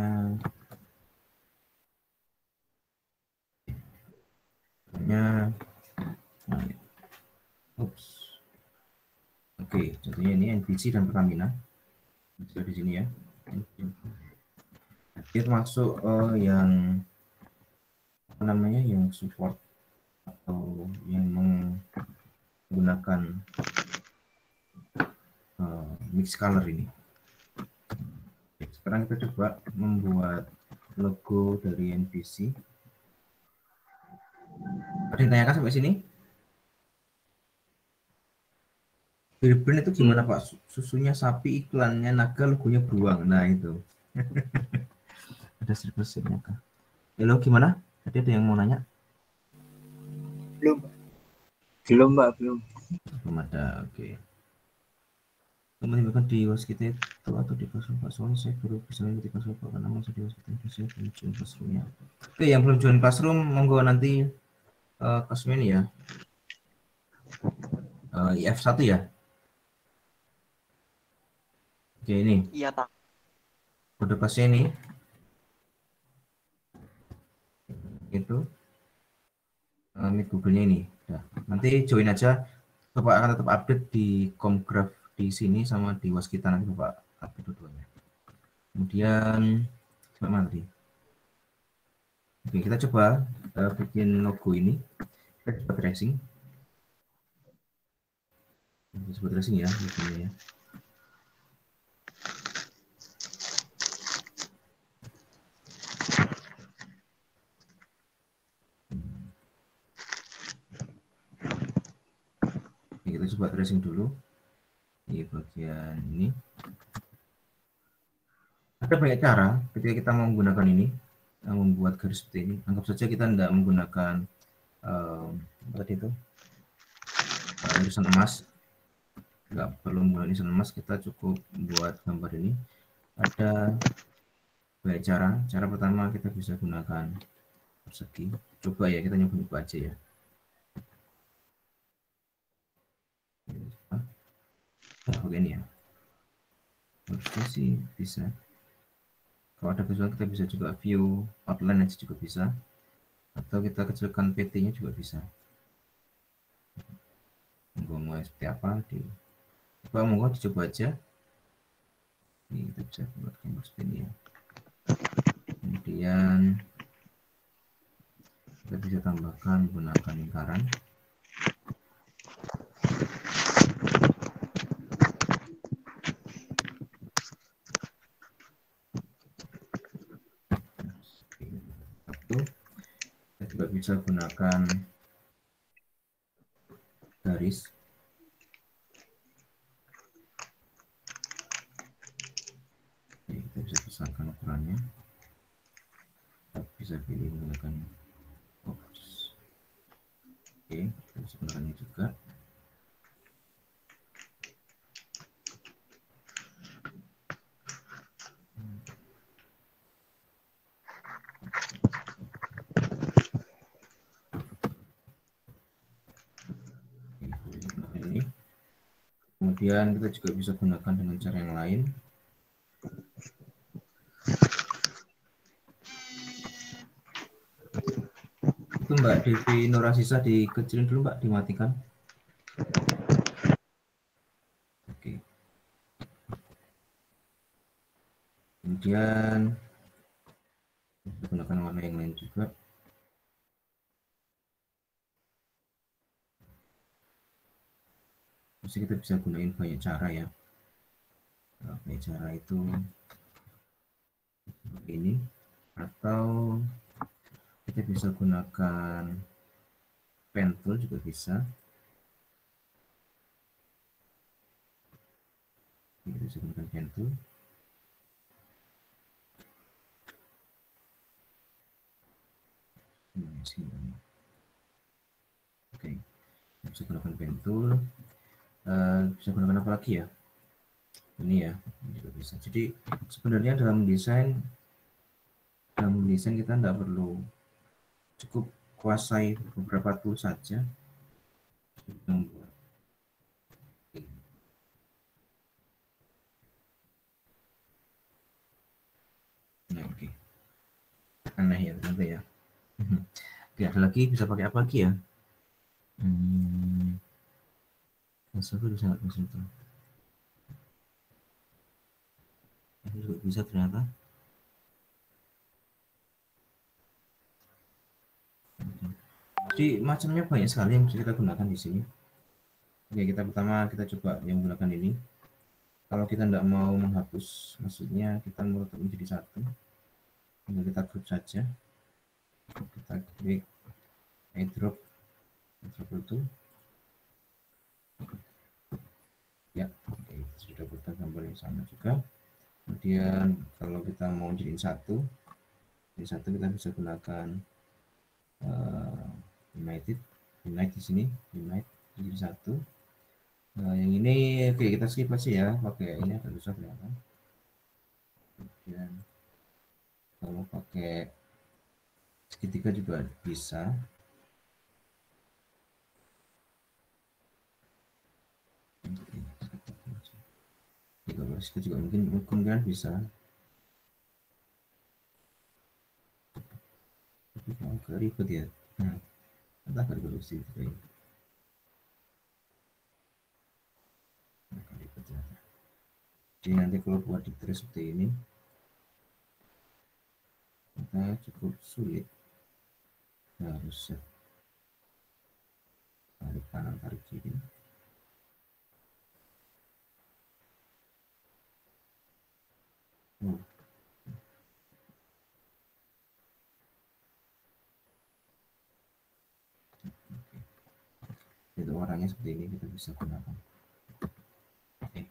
S1: Oke, contohnya ini NBC dan Pertamina. Bisa di sini ya. Dia termasuk yang apa namanya, yang support atau yang menggunakan mix color ini. Sekarang kita coba membuat logo dari NBC. Ada yang tanyakan sampai sini? Brand itu gimana Pak? Susunya sapi, iklannya naga, logonya beruang. Nah itu. Ada stripersnya kah? Halo, gimana? Tadi ada yang mau nanya?
S4: Belum.
S5: Belum, Mbak, belum.
S1: Belum ada, oke. Menambahkan di was kita itu atau di classroom Pak, soalnya saya baru bisa mengikuti classroom Pak karena masih di was kita itu saya belum join classroomnya. Oke, yang belum join classroom monggo nanti classroom ini ya. IF1 ya. Oke, ini
S4: Iya, Pak.
S1: kode pasnya ini itu ini Google-nya ini. Nah, nanti join aja. Bapak akan tetap update di Comgraph di sini sama di was kita, nanti Bapak update dua-duanya. Kemudian coba nanti. Oke, kita coba bikin logo ini. Kita coba tracing. Disebut tracing ya, logonya ya. Oke, kita coba tracing dulu di bagian ini. Ada banyak cara ketika kita mau menggunakan ini, membuat garis seperti ini. Anggap saja kita tidak menggunakan apa tadi itu irisan emas, nggak perlu menggunakan irisan emas, kita cukup buat gambar ini. Ada banyak cara. Cara pertama kita bisa gunakan persegi. Coba ya, kita nyoba aja ya. Nah, begini ya. Harusnya sih bisa. Kalau ada visual kita bisa juga view outline aja juga bisa, atau kita kecilkan PT-nya juga bisa. Mau seperti apa di mau dicoba aja. Ini kita bisa buat gambar seperti ini ya. Kemudian kita bisa tambahkan menggunakan lingkaran. Kita juga bisa gunakan garis. Kita bisa besarkan ukurannya. Kita bisa pilih menggunakan box. Oke, kita bisa gunakannya juga. Ini. Kemudian kita juga bisa gunakan dengan cara yang lain. Itu Mbak Devi Nurasisa dikecilin dulu Mbak, dimatikan. Oke. Kemudian kita gunakan warna yang lain juga. Terus kita bisa gunain banyak cara ya. Banyak cara itu ini, atau kita bisa gunakan pen tool juga bisa. Kita bisa gunakan pen tool. Oke, bisa gunakan pen tool. Bisa gunakan apa lagi ya? Ini ya, ini juga bisa. Jadi sebenarnya dalam desain kita tidak perlu, cukup kuasai beberapa tool saja. Nah, oke. Aneh ya ternyata ya. Oke, ada lagi, bisa pakai apa lagi ya? Itu sangat itu juga bisa ternyata. Jadi macamnya banyak sekali yang bisa kita gunakan di sini. Oke, kita pertama kita coba yang menggunakan ini. Kalau kita tidak mau menghapus, maksudnya kita mau tetap menjadi satu, tinggal kita group saja. Kita klik airdrop itu. Ya, oke, sudah kita gambar yang sama juga. Kemudian kalau kita mau jadiin satu, Jadi satu kita bisa gunakan United di sini, United jadi satu. Yang ini oke, kita skip aja ya, pakai ini agak susah kelihatan. Kemudian kalau pakai segitiga juga bisa. Kalau segitiga juga mungkin kan bisa. Tapi agak ribet ya. Nah, entah agak ribet sih. Agak ribet ya. Jadi nanti kalau buat di trace seperti ini, kita cukup sulit. Kita harus set tarik kanan, tarik kiri. Itu warnanya seperti ini, kita bisa gunakan. Oke.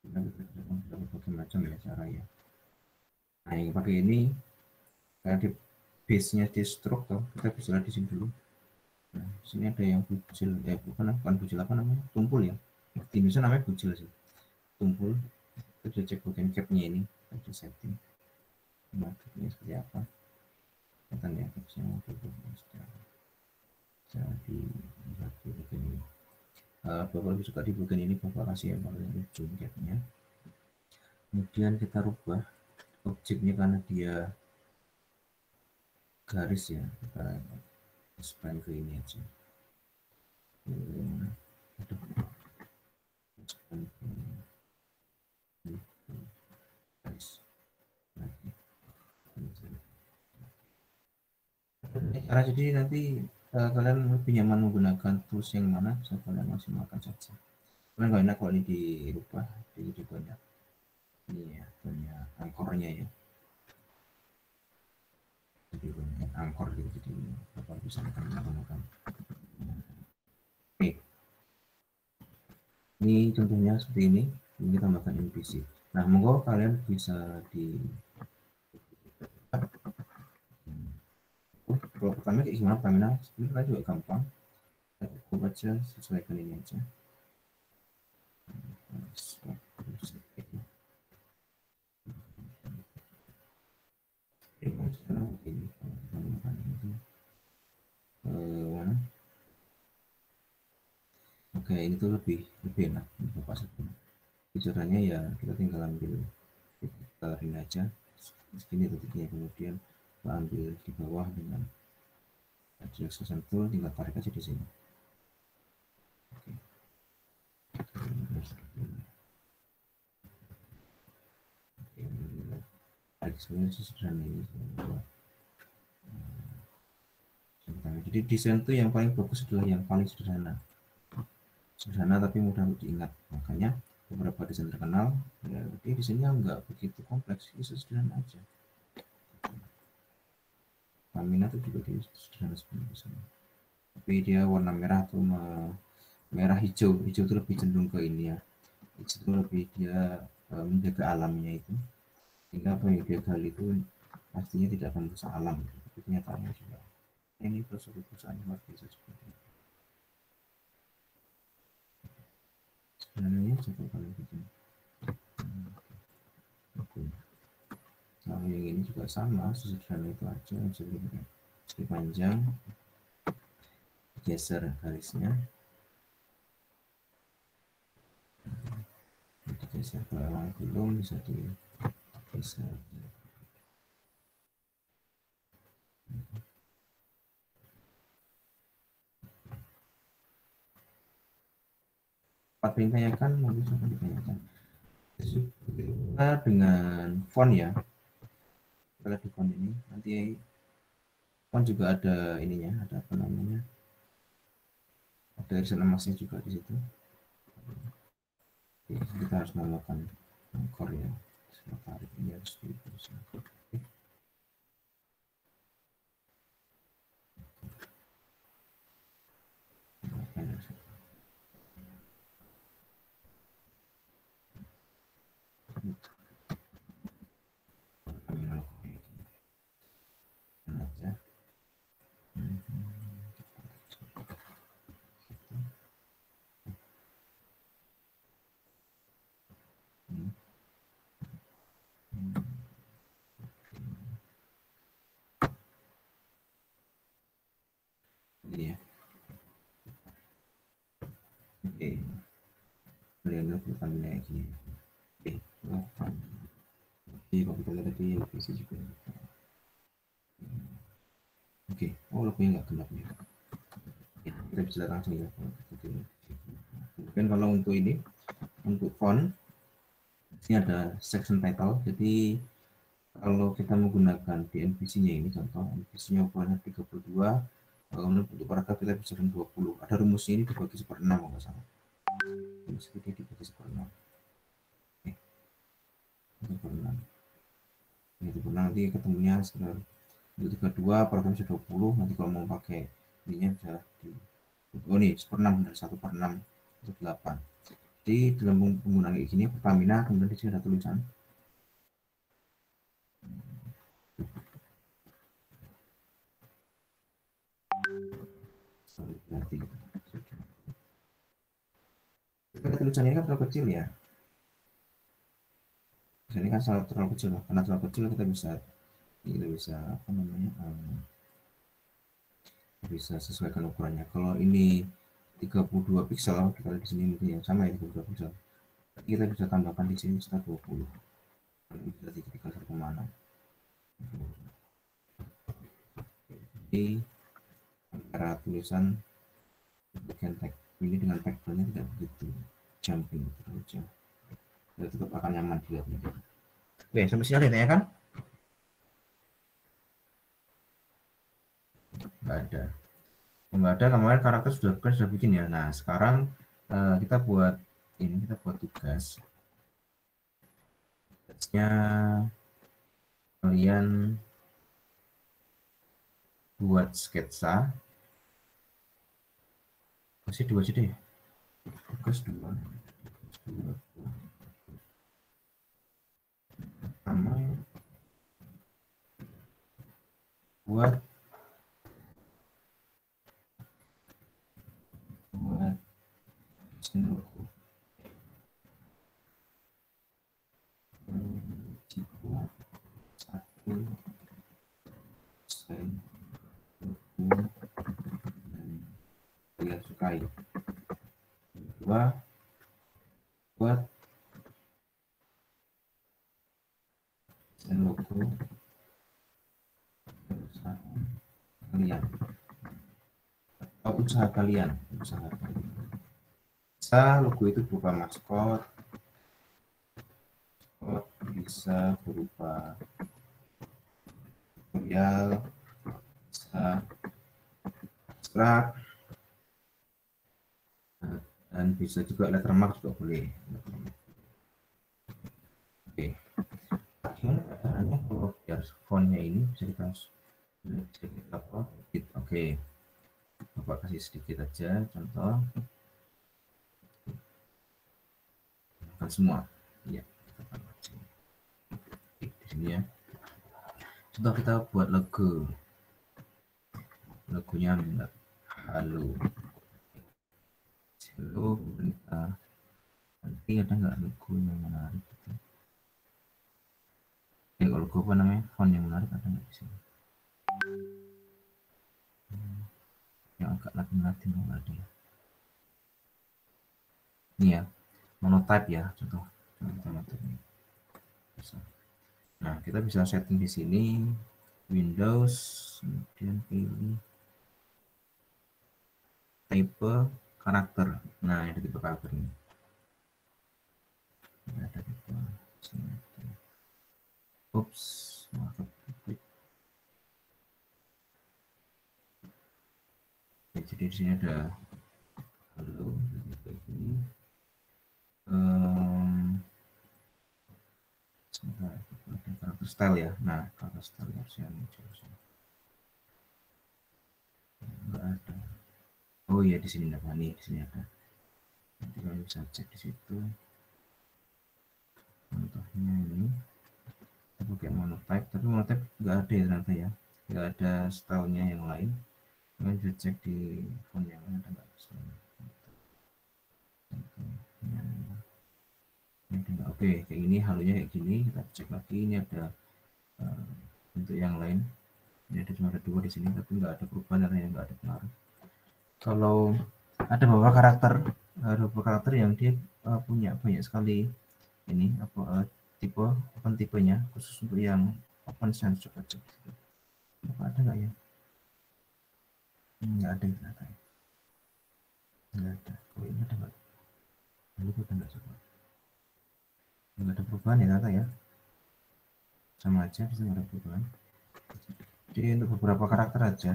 S1: Kita berbagai macam ya cara ya. Nah yang pakai ini karena di base nya di stroke toh, kita bisa lihat di sini dulu. Nah sini ada yang bujil, bukan bujil, apa namanya, tumpul ya, di Indonesia namanya bujil sih, tumpul. Kita bisa cek bagian capnya ini, kita setting nah capnya seperti apa, kelihatan ya capnya mau seperti apa. Jadi di bagian ini, Bapak lebih suka di bagian ini, Bapak kasih yang paling ujung capnya. Kemudian kita rubah objeknya karena dia garis ya, kita span ke ini aja. Aduh. Garis. Karena jadi nanti kalian lebih nyaman menggunakan tools yang mana, bisa kalian maksimalkan saja. Kalian nggak enak kalau ini dirubah, jadi banyak ini ya, banyak angkornya ya. Jadi banyak angkor gitu, jadi Bapak bisa menggunakan. Oke, ini contohnya seperti ini kita tambahkan NPC. Nah monggo kalian bisa di kalau pertama kayak gimana pertamina, sebenarnya juga gampang, kita coba aja sesuaikan ini aja. Mana? Oke, ini tuh lebih enak untuk pasang. Caranya ya kita tinggal ambil, kita ini aja segini titiknya, kemudian kita ambil di bawah dengan selection tool, tinggal tarik aja di sini. Oke. Tarik sebenarnya sederhana ini. Jadi desain itu yang paling bagus adalah yang paling sederhana. Sederhana tapi mudah untuk diingat. Makanya beberapa desain terkenal ya, desainnya nggak begitu kompleks, bisa sederhana aja. Pertamina itu juga dia sederhana sebenarnya, tapi dia warna merah atau merah hijau itu lebih cenderung ke ini ya, hijau itu lebih dia menjaga alamnya itu, sehingga apa yang dia gali itu pastinya tidak akan merusak alam, tapi kenyataannya juga ini perusahaan luar biasa seperti itu. Sebenarnya coba kalian bikin. Oke. Kalau yang ini juga sama, sesederhana itu aja, sedikit panjang, geser garisnya, digeser ke bawah, belum bisa digeser. Dapat ditanyakan, mungkin bisa ditanyakan. Kita dengan font ya, kalau di font ini nanti font juga ada ininya, ada apa namanya, ada irisan emasnya juga di situ. Oke, kita harus melakukan angkor ya, tarik ini harus dibersihkan. ini tampilannya kayak gini. Oke, kalau kita lihat tadi LPC juga. Oke, oh logonya nggak gelap ya. Oke, kita bisa lihat langsung ya. Kemudian kalau untuk ini, untuk font, ini ada section title. Jadi kalau kita menggunakan di NVC-nya ini, contoh NVC-nya ukurannya 32, kalau untuk paragraf kita bisa 20. Ada rumusnya ini dibagi 1/6 kalau nggak salah. Rumus ini dibagi 1/6. Oke, 1/6. Ini 1/6 nanti ketemunya sekitar 32, paragraf 20. Nanti kalau mau pakai ininya bisa di nih 1/6 dari 1/6 itu 8. Jadi dalam penggunaan kayak gini Pertamina, kemudian di sini ada tulisan tulisannya kan terlalu kecil ya. Ini kan terlalu kecil, karena terlalu kecil kita bisa apa namanya, bisa sesuaikan ukurannya. Kalau ini 32 pixel, kita lihat di sini mungkin yang sama ya, 32 pixel. Kita bisa tambahkan di sini sekitar 20. Bisa diketikkan 1,6. Jadi antara tulisan bagian tag ini dengan tagnya tidak begitu jumping terlalu jauh. Ya, tetap akan nyaman dilihatnya. Oke, sampai sini ada ya kan? Nggak ada. Nggak ada, kemarin karakter sudah bikin ya. Nah, sekarang kita buat tugas. Tugasnya kalian buat sketsa. Masih 2 aja deh. Tugas 2. Pertama buat logo. Satu desain logo dan kalian sukai. Kedua, buat desain logo kalian atau usaha kalian. Bisa logo itu berupa maskot, bisa berupa tutorial, bisa abstrak, dan bisa juga lettermark juga boleh. Oke, gimana caranya kalau biar fontnya ini bisa kita edit? Oke, Bapak kasih sedikit aja contoh. Bukan semua, ya. Di sini ya. Contoh kita buat logonya halo. Halo, kita nanti ada nggak logo yang menarik gitu. Logo apa namanya, font yang menarik ada nggak di sini? Yang agak Latin nggak ada ya. Ini ya, monotype ya, contoh ini. Nah, kita bisa setting di sini Windows, kemudian pilih type karakter. Nah, ada tipe karakter ini. Ada tipe sini. Oops, maaf. Jadi di sini ada halo seperti ini. Karakter style ya. Nah, karakter style harusnya muncul. Enggak ada. Oh iya, di sini ada nih, di sini ada. Nanti kalian bisa cek di situ. Contohnya ini. Kita pakai monotype, tapi monotype nggak ada ya ternyata ya. Nggak ada stylenya yang lain. Kalian bisa cek di font yang lain ada nggak stylenya. Oke, kayak gini, halunya kayak gini. Kita cek lagi, ini ada bentuk yang lain. Ini cuma ada 2 di sini, tapi nggak ada perubahan karena nggak ada pengaruh. Kalau ada beberapa karakter beberapa karakter yang dia punya banyak sekali ini tipe open tipenya khusus untuk yang open sense. Coba cek apa ada nggak ya? Nggak ada, nggak ada. Nggak ada. Oh, ini ada nggak? Ini ada nggak, coba? Nggak ada perubahan ya ternyata ya. Sama aja, bisa nggak ada perubahan. Jadi untuk beberapa karakter aja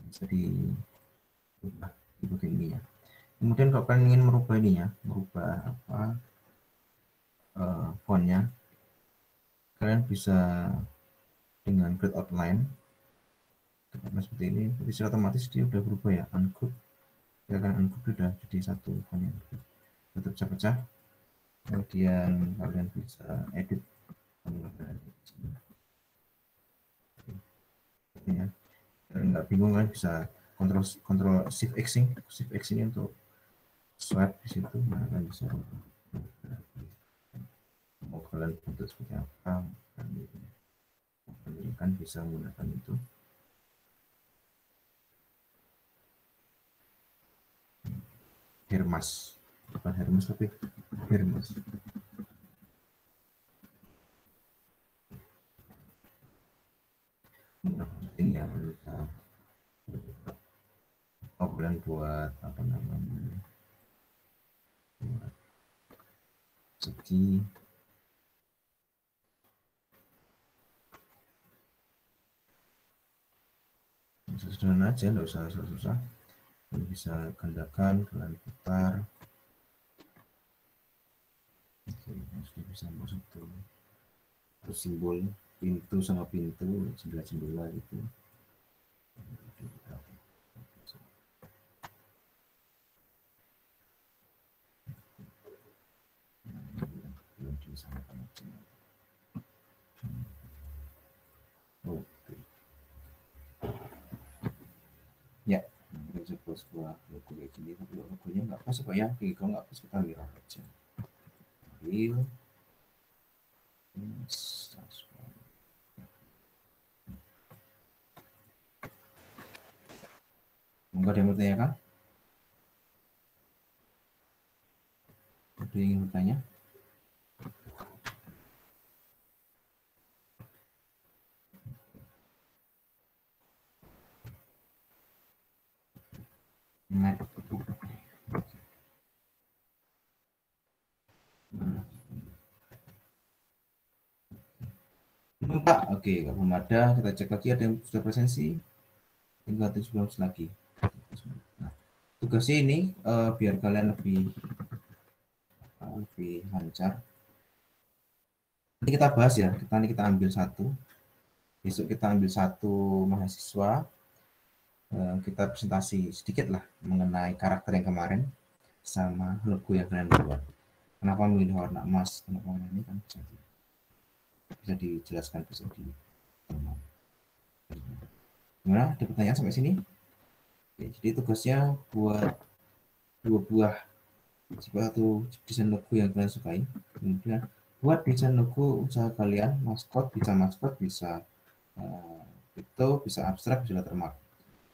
S1: bisa diubah tipe ini ya. Kemudian kalau kalian ingin merubah ininya, merubah fontnya, kalian bisa dengan grid outline seperti ini. Jadi secara otomatis dia udah berubah ya, ungroup. Ya kan ungroup udah jadi satu font yang tetap pecah-pecah. Kemudian kalian bisa edit ya. Nggak bingung kan, bisa kontrol shift X ini untuk swipe di situ. Nah, kalian bisa mau kalian bentuk seperti apa, kan bisa menggunakan itu. Hermas, bukan Hermes tapi Hermes. Ini yang kita kalian buat apa namanya, buat segi sederhana aja, nggak usah susah-susah. Kalian bisa gandakan, kalian putar. Oke, sudah bisa masuk satu simbol pintu sama pintu, jendela-jendela gitu. Oke. Ya, sebuah logo kayak gini, tapi logonya nggak pas apa ya? Kalau nggak pas kita mirror aja. Ambil. Enggak ada yang bertanya kan? Ada yang ingin bertanya? Nah. Pak, oke, kalau belum ada, kita cek lagi ada yang sudah presensi. Tinggal 17 lagi. Nah, tugasnya ini biar kalian lebih lancar. Nanti kita bahas ya, kita ambil satu. Besok kita ambil satu mahasiswa. Kita presentasi sedikit lah mengenai karakter yang kemarin sama logo yang kalian buat. Kenapa memilih warna emas? Kenapa warna ini kan bisa dijelaskan besok di teman. Gimana? Ada pertanyaan sampai sini? Oke, jadi tugasnya buat 2 buah satu desain logo yang kalian sukai. Kemudian buat desain logo usaha kalian, maskot, bisa itu bisa abstrak, bisa watermark.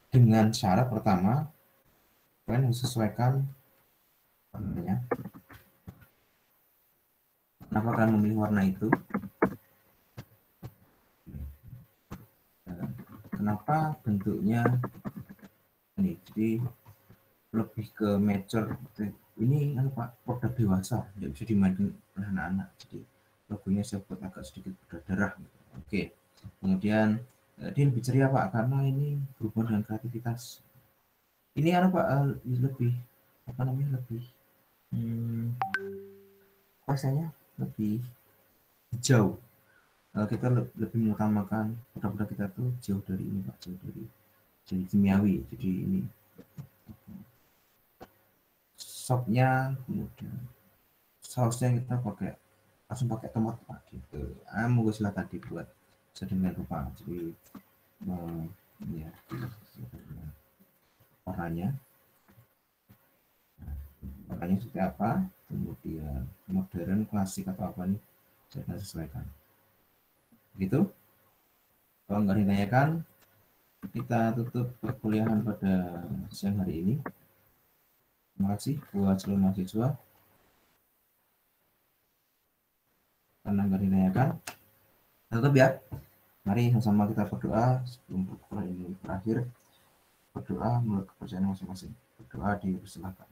S1: Dengan syarat pertama, kalian harus sesuaikan warnanya. Kenapa kalian memilih warna itu? Kenapa bentuknya ini? Jadi lebih ke mature. Ini Pak, produk dewasa, tidak bisa dimainkan oleh anak-anak. Jadi logonya saya buat agak sedikit berdarah. Oke. Kemudian dia lebih ceria Pak, karena ini berhubungan dengan kreativitas. Ini Pak, lebih apa namanya, lebih rasanya lebih jauh. Kita lebih mengutamakan produk-produk kita tuh jauh dari ini Pak, jauh dari jadi kimiawi. Jadi ini sopnya, kemudian sausnya kita langsung pakai tomat Pak gitu. Monggo silakan dibuat sedemikian rupa. Jadi ya warnanya seperti apa, kemudian modern, klasik atau apa nih, saya sesuaikan. Begitu. Kalau nggak ditanyakan, kita tutup perkuliahan pada siang hari ini. Terima kasih buat seluruh mahasiswa. Karena nggak dinayakan. Tetap ya. Mari sama-sama kita berdoa sebelum perkuliahan ini berakhir. Berdoa menurut kepercayaan masing-masing. Berdoa dipersilakan.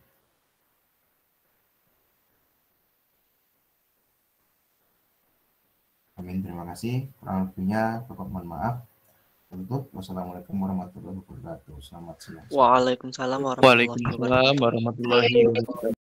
S1: Amin. Terima kasih. Kurang lebihnya, Bapak mohon maaf. Tutup. Wassalamualaikum warahmatullahi wabarakatuh. Selamat siang.
S4: Waalaikumsalam warahmatullahi wabarakatuh.
S6: Waalaikumsalam warahmatullahi wabarakatuh.